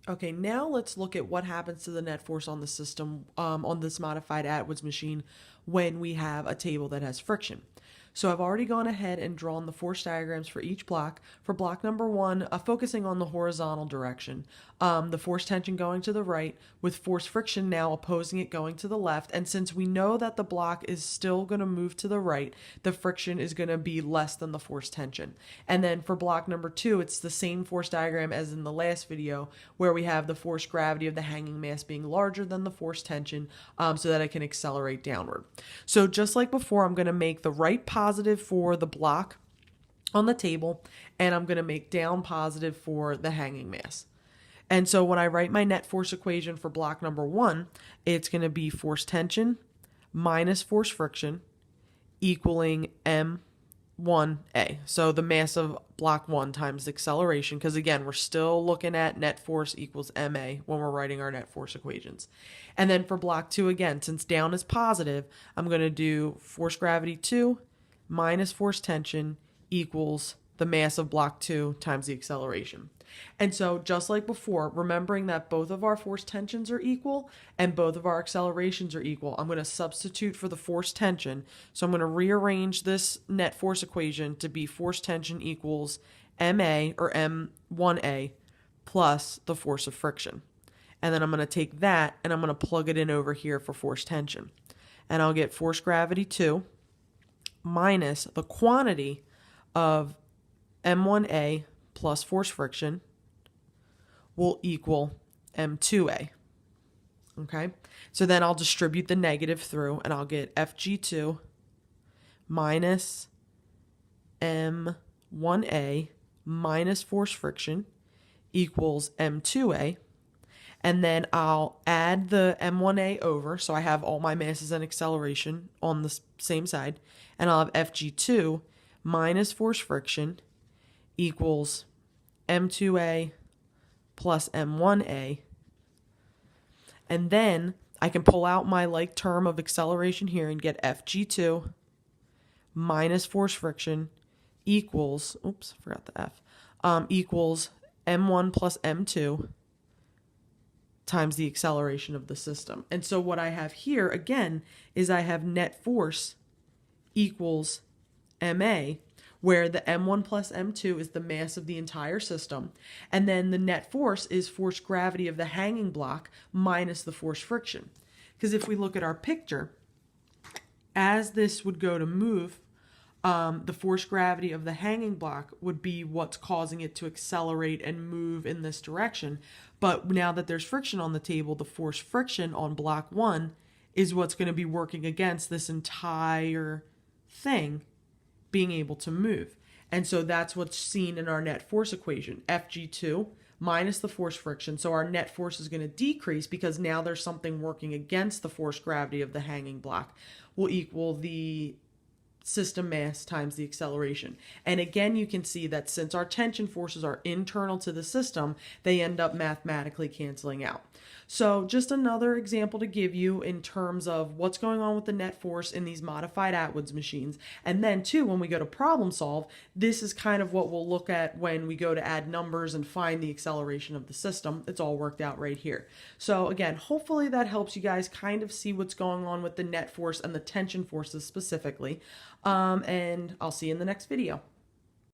Okay, now let's look at what happens to the net force on the system on this modified Atwood's machine when we have a table that has friction. So I've already gone ahead and drawn the force diagrams for each block. For block number one, focusing on the horizontal direction, the force tension going to the right with force friction now opposing it going to the left. And since we know that the block is still going to move to the right, the friction is going to be less than the force tension. And then for block number two, it's the same force diagram as in the last video where we have the force gravity of the hanging mass being larger than the force tension so that it can accelerate downward. So just like before, I'm going to make the right positive for the block on the table, and I'm going to make down positive for the hanging mass. And so when I write my net force equation for block number one, it's going to be force tension minus force friction equaling M1A. So the mass of block one times the acceleration, because again, we're still looking at net force equals MA when we're writing our net force equations. And then for block two, again, since down is positive, I'm going to do force gravity 2 minus force tension equals the mass of block 2 times the acceleration. And so just like before, remembering that both of our force tensions are equal and both of our accelerations are equal, I'm going to substitute for the force tension. So I'm going to rearrange this net force equation to be force tension equals MA or M1A plus the force of friction. And then I'm going to take that and I'm going to plug it in over here for force tension. And I'll get force gravity 2 minus the quantity of M1A plus force friction will equal M2A. Okay, so then I'll distribute the negative through and I'll get Fg2 minus M1A minus force friction equals M2A. And then I'll add the M1A over, so I have all my masses and acceleration on the same side. And I'll have Fg2 minus force friction equals M2A plus M1A. And then I can pull out my like term of acceleration here and get Fg2 minus force friction equals, oops, forgot the F, equals M1 plus M2 times the acceleration of the system. And so what I have here, again, is I have net force equals MA, where the M1 plus M2 is the mass of the entire system, and then the net force is force gravity of the hanging block minus the force friction. Because if we look at our picture, as this would go to move, the force gravity of the hanging block would be what's causing it to accelerate and move in this direction. But now that there's friction on the table, the force friction on block one is what's going to be working against this entire thing being able to move. And so that's what's seen in our net force equation, Fg2 minus the force friction. So our net force is going to decrease because now there's something working against the force gravity of the hanging block, will equal the system mass times the acceleration. And again, you can see that since our tension forces are internal to the system, they end up mathematically canceling out. So just another example to give you in terms of what's going on with the net force in these modified Atwood's machines. And then too, when we go to problem solve, this is kind of what we'll look at when we go to add numbers and find the acceleration of the system. It's all worked out right here. So again, hopefully that helps you guys kind of see what's going on with the net force and the tension forces specifically. And I'll see you in the next video.